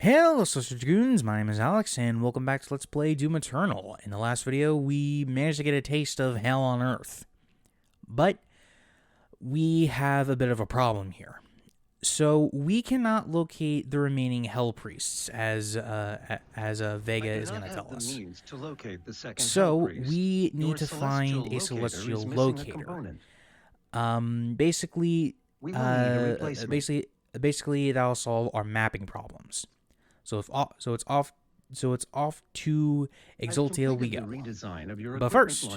Hello, Celestial Dragoons. My name is Alex, and welcome back to Let's Play Doom Eternal. In the last video, we managed to get a taste of Hell on Earth, but we have a bit of a problem here. So we cannot locate the remaining Hell Priests, as Vega is going to tell us. So we need to find a Celestial Locator. Basically, that'll solve our mapping problems. So it's off to Exultia we go. But first,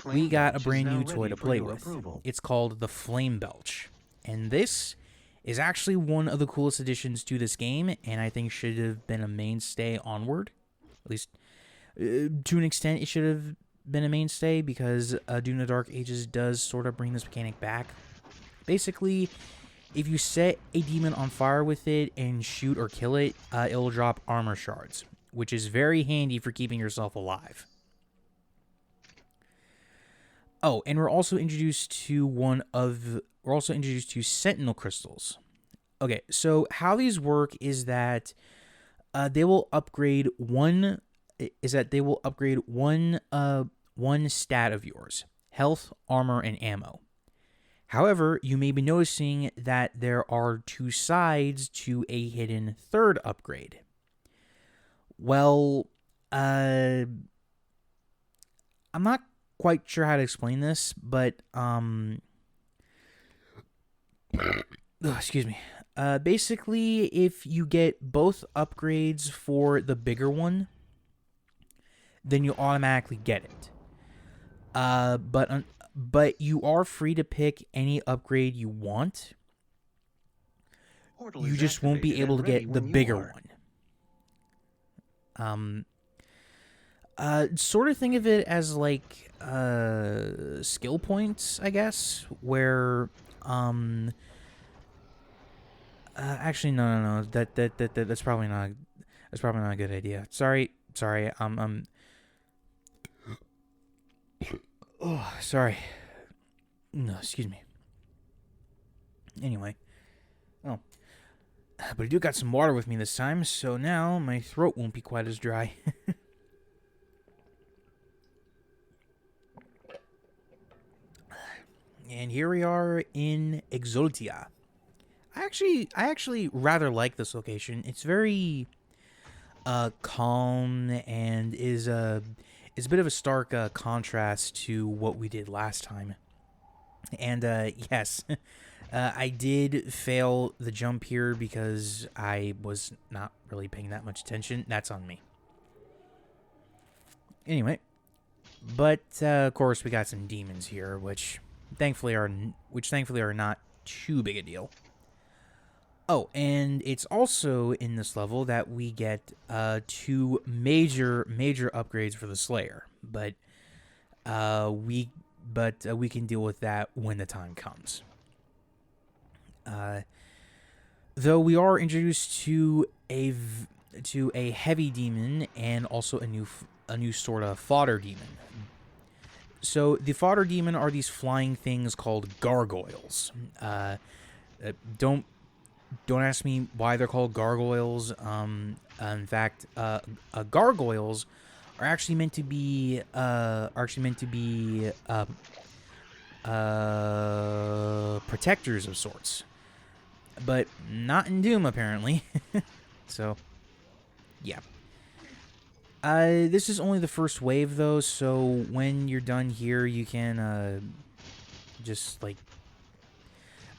we got a brand new toy to play with. It's called the Flame Belch, and this is actually one of the coolest additions to this game, and I think should have been a mainstay onward. At least to an extent, it should have been a mainstay because Doom the Dark Ages does sort of bring this mechanic back. Basically, if you set a demon on fire with it and shoot or kill it, it'll drop armor shards, which is very handy for keeping yourself alive. Oh, and we're also introduced to Sentinel crystals. Okay, so how these work is that they will upgrade one stat of yours: health, armor, and ammo. However, you may be noticing that there are two sides to a hidden third upgrade. Well, I'm not quite sure how to explain this, but excuse me. Basically, if you get both upgrades for the bigger one, then you automatically get it. But you are free to pick any upgrade you want. You just won't be able to get the bigger one. Sort of think of it as like skill points, I guess, where actually no. That's probably not a good idea. Sorry. Oh, sorry. No, excuse me. Anyway. Oh. But I do got some water with me this time, so now my throat won't be quite as dry. And here we are in Exultia. I actually rather like this location. It's very calm and is a bit of a stark contrast to what we did last time. And yes, I did fail the jump here because I was not really paying that much attention. That's on me. Anyway, but of course we got some demons here, which thankfully are not too big a deal. Oh, and it's also in this level that we get two major upgrades for the Slayer, but we can deal with that when the time comes. Though we are introduced to a heavy demon and also a new sort of fodder demon. So the fodder demon are these flying things called gargoyles. Don't ask me why they're called gargoyles. In fact, gargoyles are actually meant to be protectors of sorts, but not in Doom apparently. So, yeah. This is only the first wave though, so when you're done here, you can just like.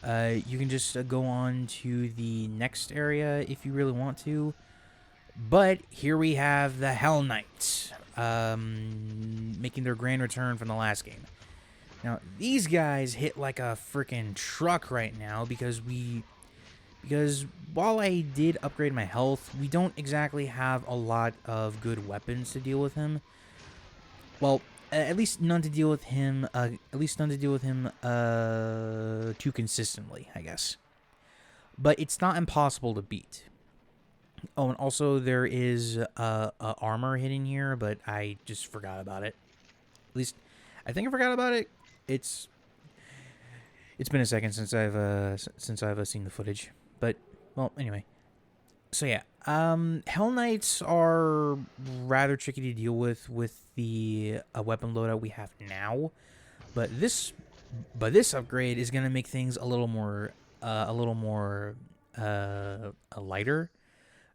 You can just go on to the next area if you really want to. But here we have the Hell Knights, making their grand return from the last game. Now, these guys hit like a freaking truck right now because while I did upgrade my health, we don't exactly have a lot of good weapons to deal with him. Well, at least none to deal with him. Too consistently, I guess. But it's not impossible to beat. Oh, and also there is armor hidden here, but I just forgot about it. At least I think I forgot about it. It's been a second since I've seen the footage. But well, anyway. So yeah, Hell Knights are rather tricky to deal with the weapon loadout we have now, but this upgrade is gonna make things a little more lighter.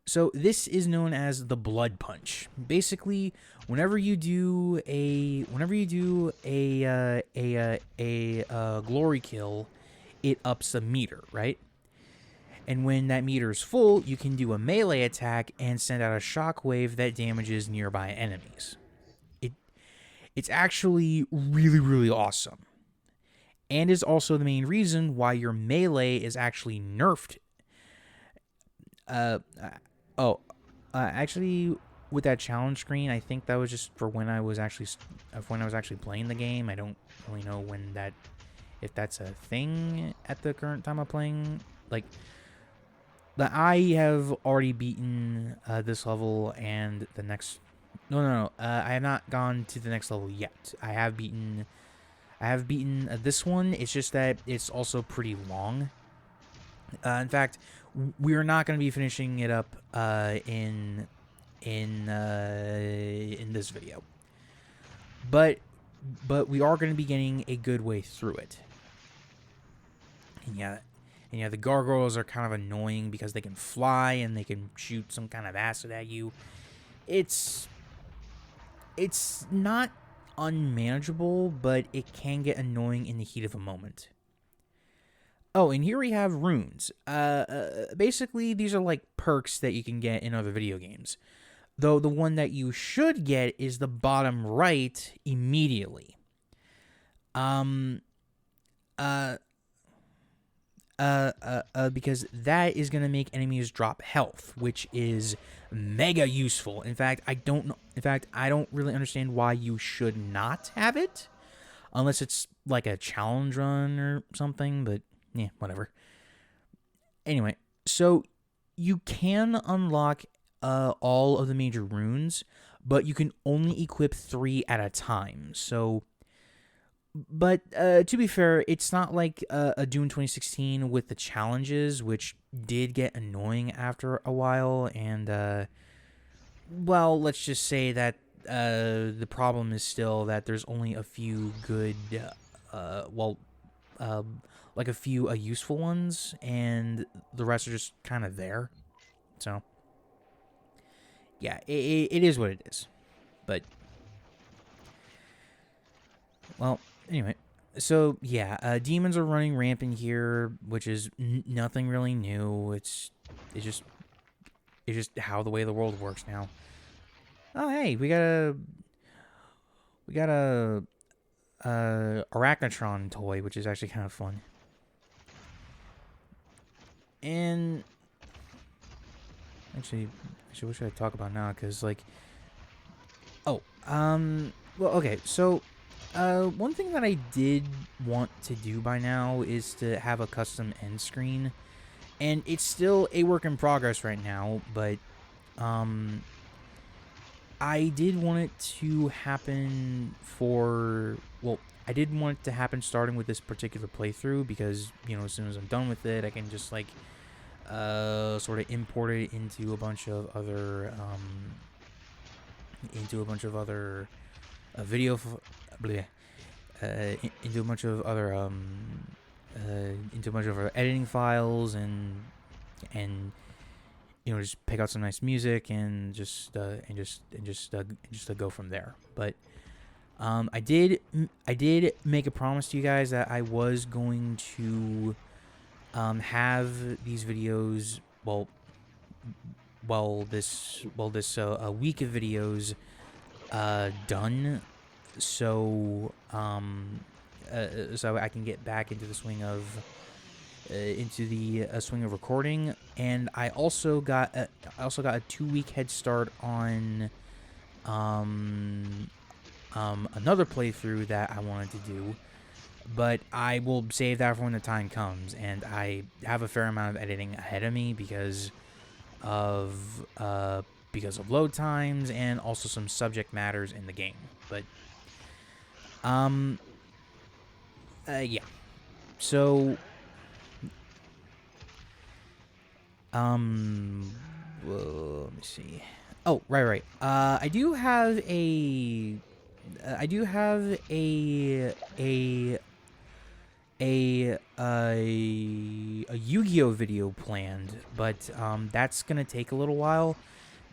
So this is known as the Blood Punch. Basically, whenever you do a glory kill, it ups the meter, right? And when that meter is full, you can do a melee attack and send out a shockwave that damages nearby enemies. It's actually really awesome, and is also the main reason why your melee is actually nerfed. Actually, with that challenge screen, I think that was just for when I was actually playing the game. I don't really know if that's a thing at the current time of playing. Like, I have already beaten this level and the next. No. I have not gone to the next level yet. I have beaten this one. It's just that it's also pretty long. In fact, we're not going to be finishing it up in this video, but we are going to be getting a good way through it. And yeah, the gargoyles are kind of annoying because they can fly and they can shoot some kind of acid at you. It's not unmanageable, but it can get annoying in the heat of a moment. Oh, and here we have runes. Basically, these are like perks that you can get in other video games. Though the one that you should get is the bottom right immediately. Because that is going to make enemies drop health, which is mega useful. In fact, I don't really understand why you should not have it, unless it's like a challenge run or something, but yeah, whatever. Anyway, so you can unlock all of the major runes, but you can only equip 3 at a time. So, but to be fair, it's not like a Doom 2016 with the challenges, which did get annoying after a while. And well, let's just say that the problem is still that there's only a few good, like a few useful ones, and the rest are just kind of there. So, yeah, it is what it is. But, well, anyway. So, yeah, demons are running rampant here, which is nothing really new. It's just how the way the world works now. Oh, hey, we got a Arachnotron toy, which is actually kind of fun. And actually, what should I talk about now? Because, like, well, okay, so one thing that I did want to do by now is to have a custom end screen, and it's still a work in progress right now, but I did want it to happen I did want it to happen starting with this particular playthrough, because, as soon as I'm done with it, I can just, like, sort of import it into a bunch of other, into a bunch of other editing files, and just pick out some nice music and just go from there. But I did make a promise to you guys that I was going to have these videos, this week of videos done, so I can get back into the swing of swing of recording. And I also got a 2-week head start on another playthrough that I wanted to do, but I will save that for when the time comes. And I have a fair amount of editing ahead of me because of load times and also some subject matters in the game. But yeah. So let me see. Oh, right. I do have a a Yu-Gi-Oh video planned, but that's gonna take a little while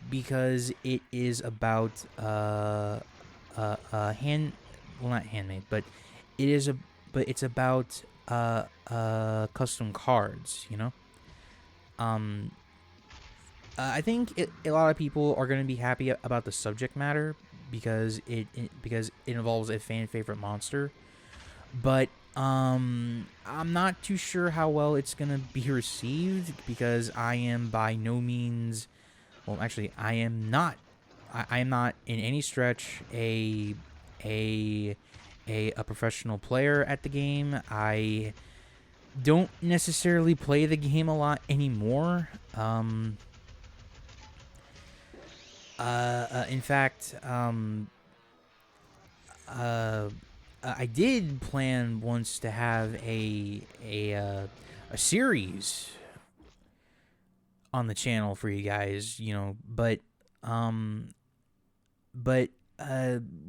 because it is about hand well, not handmade, but it's about custom cards, you know. um I think a lot of people are going to be happy about the subject matter because it involves a fan favorite monster, but I'm not too sure how well it's going to be received because I am by no means, well, actually I am not, I am not in any stretch a a professional player at the game. I don't necessarily play the game a lot anymore. In fact, I did plan once to have a series on the channel for you guys, you know, but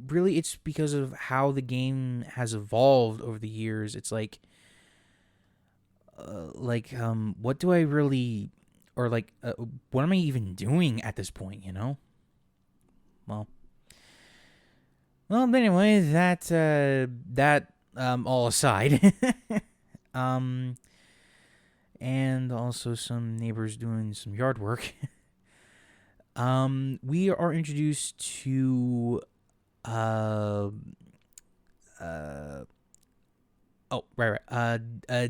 really it's because of how the game has evolved over the years. It's what do I really, or what am I even doing at this point, you know? Well, but anyway, that all aside, and also some neighbors doing some yard work. We are introduced to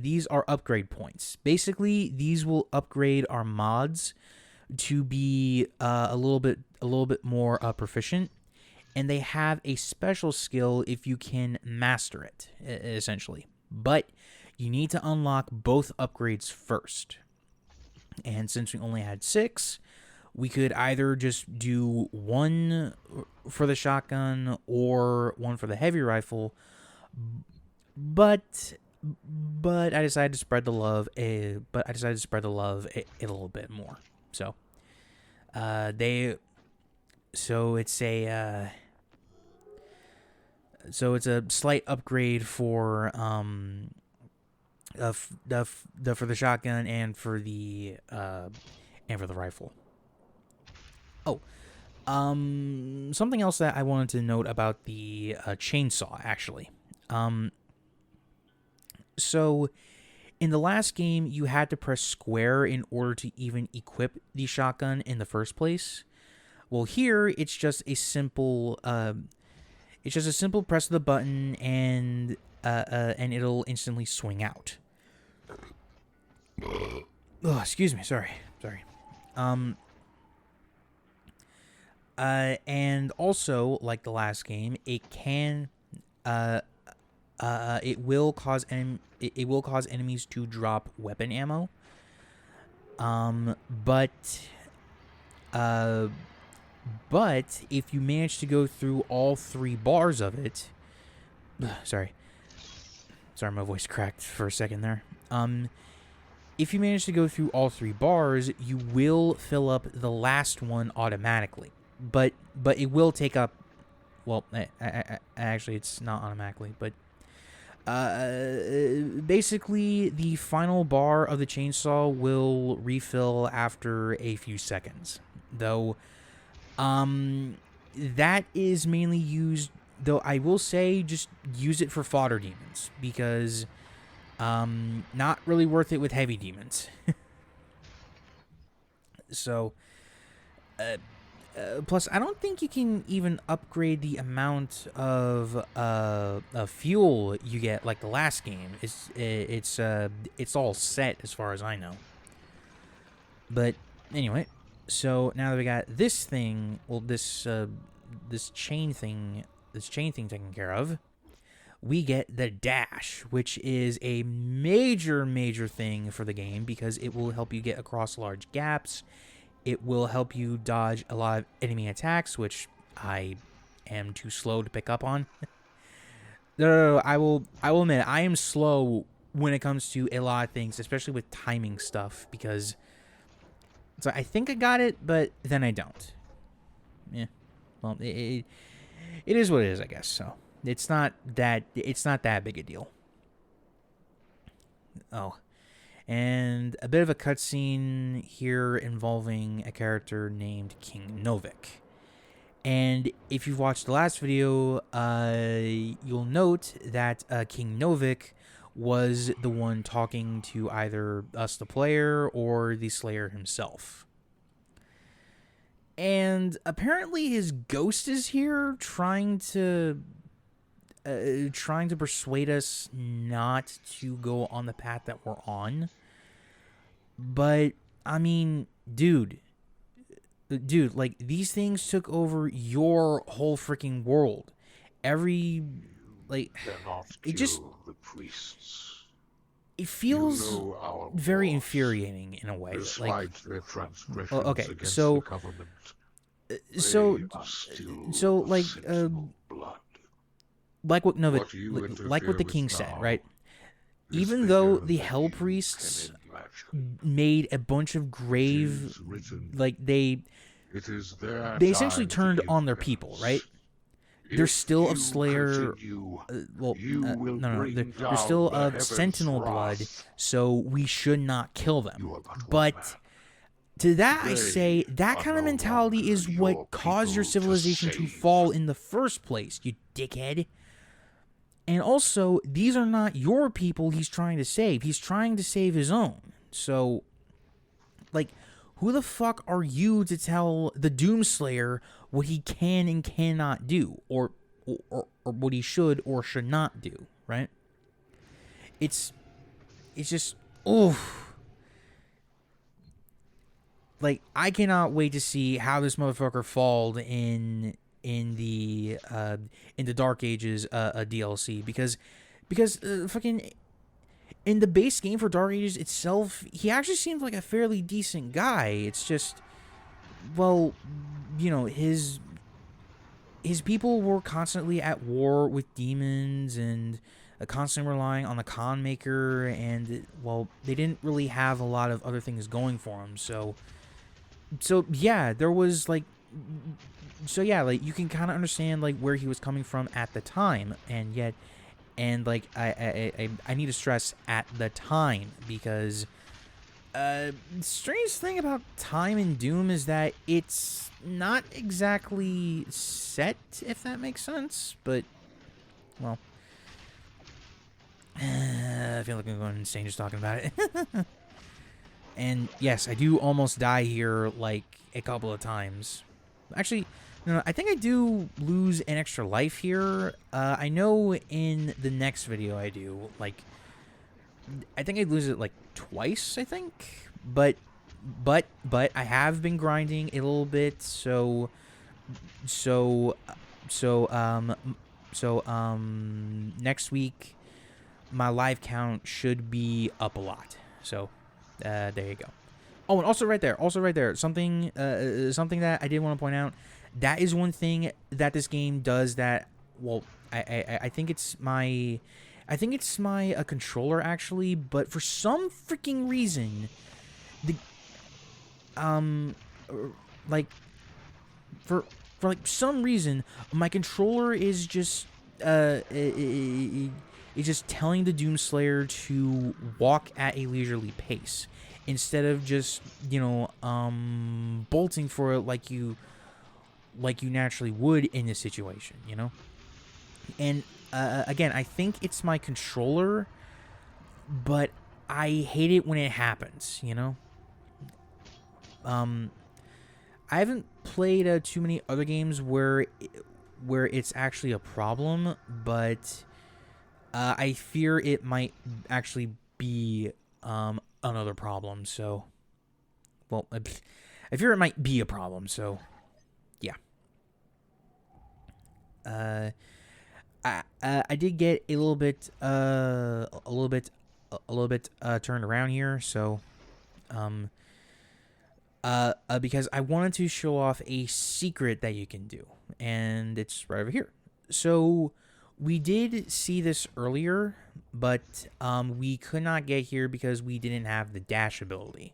these are upgrade points. Basically, these will upgrade our mods to be a little bit more proficient, and they have a special skill if you can master it, essentially. But you need to unlock both upgrades first. And since we only had 6, we could either just do 1 for the shotgun or 1 for the heavy rifle. But I decided to spread the love a little bit more. So it's a slight upgrade for for the shotgun and for the rifle. Oh, something else that I wanted to note about the chainsaw, actually. So in the last game, you had to press square in order to even equip the shotgun in the first place. Well, here it's just a simple press of the button, and it'll instantly swing out. Oh, excuse me, sorry. And also, like the last game, it can it will cause enemies to drop weapon ammo. But if you manage to go through all 3 bars of it, sorry, my voice cracked for a second there. If you manage to go through all 3 bars, you will fill up the last one automatically. But it will take up, well, actually it's not automatically, but basically the final bar of the chainsaw will refill after a few seconds. Though that is mainly used, though I will say just use it for fodder demons, because not really worth it with heavy demons. So plus, I don't think you can even upgrade the amount of fuel you get like the last game. It's all set as far as I know. But anyway, so now that we got this thing, well, this chain thing taken care of, we get the dash, which is a major thing for the game because it will help you get across large gaps. It will help you dodge a lot of enemy attacks, which I am too slow to pick up on. No, I will admit, I am slow when it comes to a lot of things, especially with timing stuff, because So I think I got it, but then I don't. Yeah. Well, it is what it is, I guess. So it's not that big a deal. Oh, and a bit of a cutscene here involving a character named King Novik. And if you've watched the last video, you'll note that King Novik was the one talking to either us, the player, or the Slayer himself. And apparently his ghost is here trying to persuade us not to go on the path that we're on. But I mean, dude, like these things took over your whole freaking world. Every like it just the priests. It feels very infuriating in a way. Despite like their transgressions okay, against so the government, so like blood. Like what Novik, like what the king said, right? Even though the Hell Priests made a bunch of grave, like they essentially turned on their people, right? They're still of Slayer. No. They're still of Sentinel blood, so we should not kill them. But to that I say, that kind of mentality is what caused your civilization to fall in the first place, you dickhead. And also, these are not your people he's trying to save. He's trying to save his own. So, like, who the fuck are you to tell the Doomslayer what he can and cannot do, or what he should or should not do, right? It's just, oof. Like, I cannot wait to see how this motherfucker falls in the Dark Ages DLC, because fucking in the base game for Dark Ages itself, he actually seems like a fairly decent guy. It's just, well, you know, his people were constantly at war with demons and constantly relying on the Con Maker, and well, they didn't really have a lot of other things going for them. So yeah, there was like. So yeah, like you can kind of understand like where he was coming from at the time, and like I need to stress at the time, because strange thing about time in Doom is that it's not exactly set, if that makes sense. But well, I feel like I'm going insane just talking about it. And yes, I do almost die here like a couple of times. Actually, no, I think I do lose an extra life here. I know in the next video I do. Like, I think I lose it like twice, I think. But I have been grinding a little bit, so next week my live count should be up a lot. So there you go. Oh, and also right there, something that I did want to point out. That is one thing that this game does that, well, I think it's my controller actually, but for some freaking reason, like for like some reason, my controller is just is just telling the Doomslayer to walk at a leisurely pace instead of just, you know, bolting for it like you naturally would in this situation, you know? And again, I think it's my controller, but I hate it when it happens, you know? I haven't played too many other games where it's actually a problem, but I fear it might actually be another problem. So, well, I fear it might be a problem. So, yeah. I did get a little bit turned around here. So, because I wanted to show off a secret that you can do, and it's right over here. So we did see this earlier, but we could not get here because we didn't have the dash ability.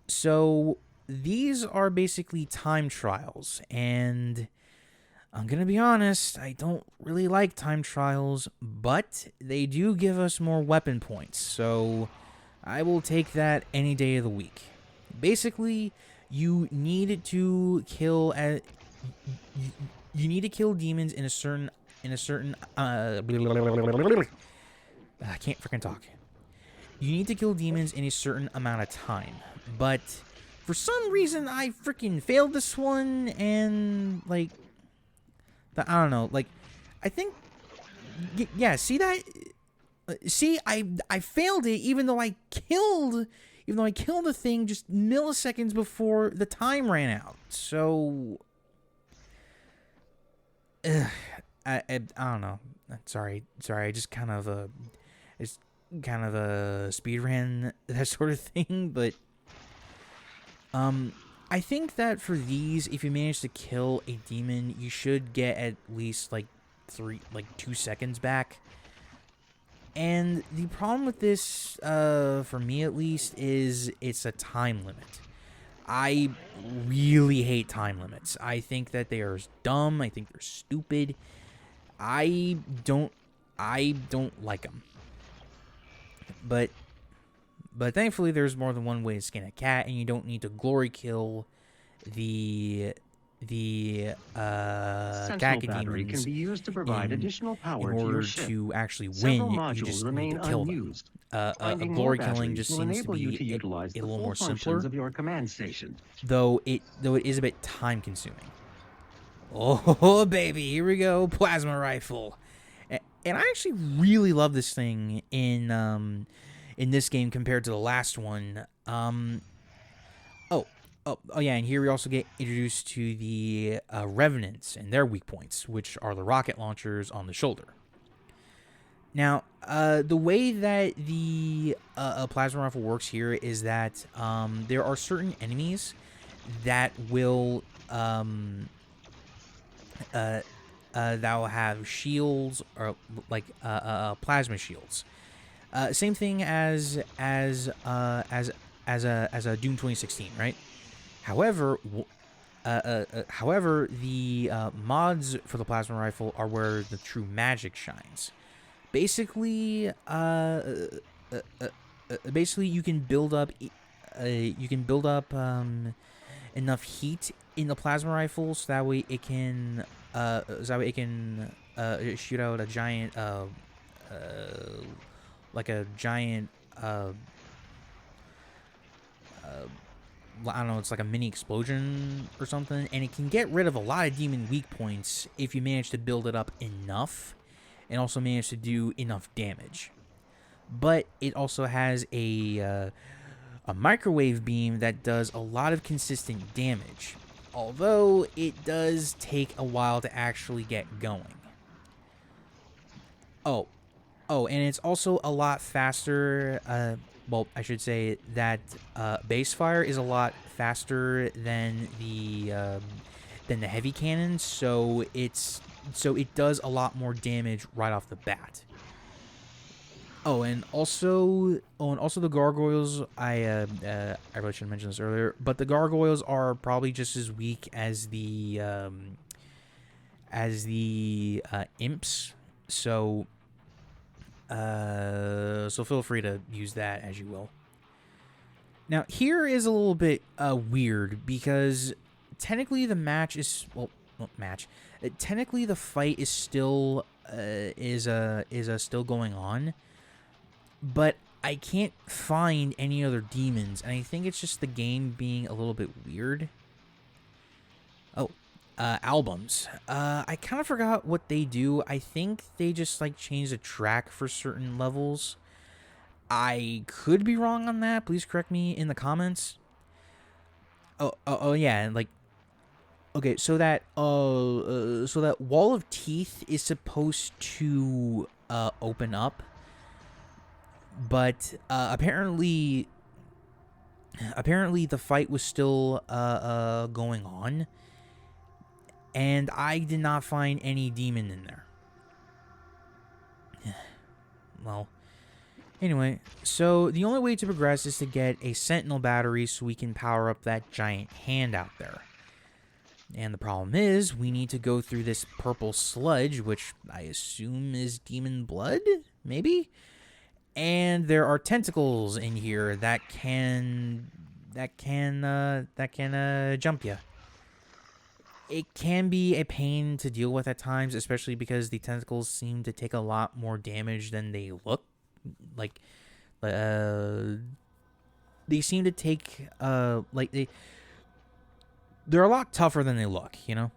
So these are basically time trials, and I'm gonna be honest, I don't really like time trials, but they do give us more weapon points, so I will take that any day of the week. Basically, you need to kill you need to kill demons in a certain I can't freaking talk. You need to kill demons in a certain amount of time, but for some reason I freaking failed this one, and like I don't know, like I think yeah, see that, see I failed it even though I killed the thing just milliseconds before the time ran out. So I don't know. Sorry. I just kind of it's kind of a speed ran that sort of thing, but I think that for these, if you manage to kill a demon, you should get at least like 2 seconds back. And the problem with this, for me at least, is it's a time limit. I really hate time limits. I think that they are dumb. I think they're stupid. I don't like them. But thankfully, there's more than one way to skin a cat, and you don't need to glory kill the Central battery can be used to provide additional power in to your order ship. to actually Several win. You modules just remain need to kill unused. them. Finding Glory more killing batteries just will seems to enable you be to utilize a the little full more functions simpler, of your command station. though it is a bit time consuming. Oh baby, here we go, plasma rifle. And I actually really love this thing in this game compared to the last one. Oh yeah, and here we also get introduced to the Revenants and their weak points, which are the rocket launchers on the shoulder. Now, the way that the plasma rifle works here is that there are certain enemies that will that will have shields, or like plasma shields. Same thing as a Doom 2016, right? However, the mods for the plasma rifle are where the true magic shines. Basically, you can build up enough heat in the plasma rifle so that way it can shoot out a giant like a giant I don't know, it's like a mini explosion or something, and it can get rid of a lot of demon weak points if you manage to build it up enough and also manage to do enough damage. But it also has a microwave beam that does a lot of consistent damage, although it does take a while to actually get going. Oh, and it's also a lot faster. Well, I should say that base fire is a lot faster than the heavy cannon, so it does a lot more damage right off the bat. And also the gargoyles. I really should have mentioned this earlier, but the gargoyles are probably just as weak as the imps. So feel free to use that as you will. Now, here is a little bit weird because technically the match is technically the fight is still still going on, but I can't find any other demons, and I think it's just the game being a little bit weird. Albums. I kind of forgot what they do. I think they just like change the track for certain levels. I could be wrong on that. Please correct me in the comments. Oh yeah, and like, okay, so that wall of teeth is supposed to open up, but apparently the fight was still going on. And I did not find any demon in there. Well, Anyway, so the only way to progress is to get a Sentinel battery so we can power up that giant hand out there. And the problem is, we need to go through this purple sludge, which I assume is demon blood, maybe? And there are tentacles in here that can jump you. It can be a pain to deal with at times, especially because the tentacles seem to take a lot more damage than they look. Like, they seem to take, they're a lot tougher than they look, you know?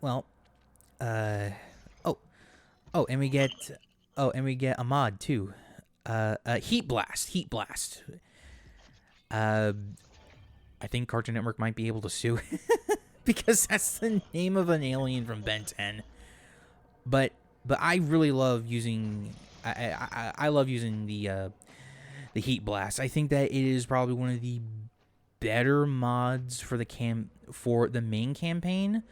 Well, and we get a mod too. Heat Blast. I think Cartoon Network might be able to sue because that's the name of an alien from Ben 10. But I really love using I love using the Heat Blast. I think that it is probably one of the better mods for the main campaign.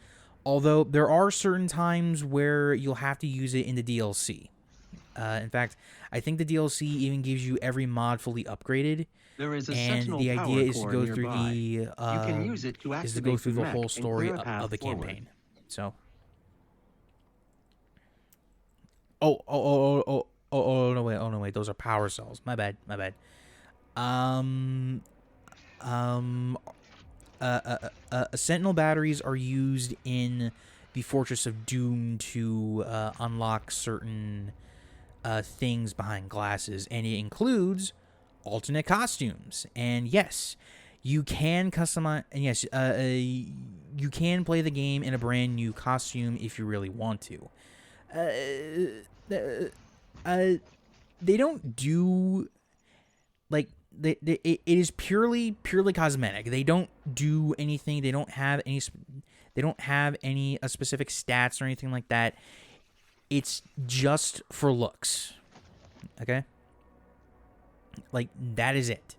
Although there are certain times where you'll have to use it in the DLC. In fact, I think the DLC even gives you every mod fully upgraded. There is a And the idea is to go through the whole story of the campaign. So. Oh no wait, those are power cells. My bad. Sentinel batteries are used in the Fortress of Doom to unlock certain things behind glasses, and it includes alternate costumes. And yes, you can customize. And yes, you can play the game in a brand new costume if you really want to. They don't do like it is purely cosmetic. They don't do anything. They don't have any specific stats or anything like that. It's just for looks. Okay? Like, that is it.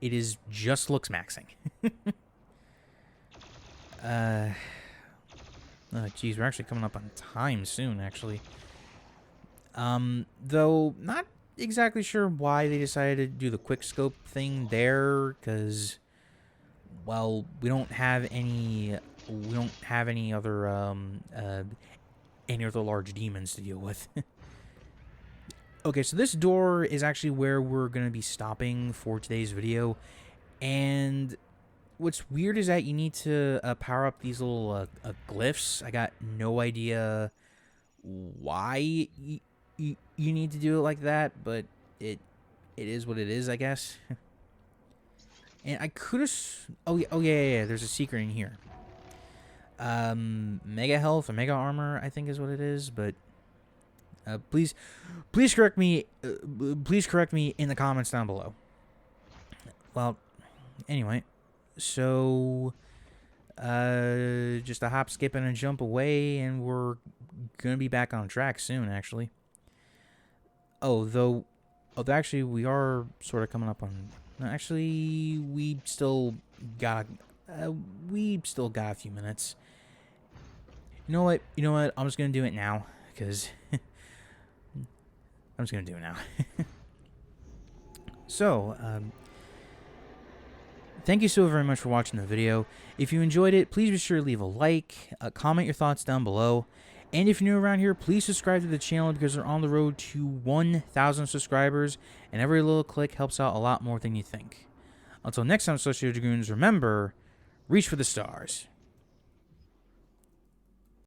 It is just looks maxing. Oh, geez, we're actually coming up on time soon, actually. Though, not exactly sure why they decided to do the quick scope thing there, because, well, we don't have any other, any other large demons to deal with. Okay, so this door is actually where we're going to be stopping for today's video. And what's weird is that you need to power up these little glyphs. I got no idea why you need to do it like that, but it is what it is, I guess. And I could have... Oh, yeah, there's a secret in here. Mega health or mega armor, I think is what it is, but... please correct me. Please correct me in the comments down below. Well, anyway, so just a hop, skip, and a jump away, and we're gonna be back on track soon. Actually, actually, we are sort of coming up on. No, actually, we still got a few minutes. You know what? I'm just gonna do it now because. I'm just going to do it now. So, thank you so very much for watching the video. If you enjoyed it, please be sure to leave a like, comment your thoughts down below. And if you're new around here, please subscribe to the channel because we're on the road to 1,000 subscribers. And every little click helps out a lot more than you think. Until next time, Celestial Dragoons, remember, reach for the stars.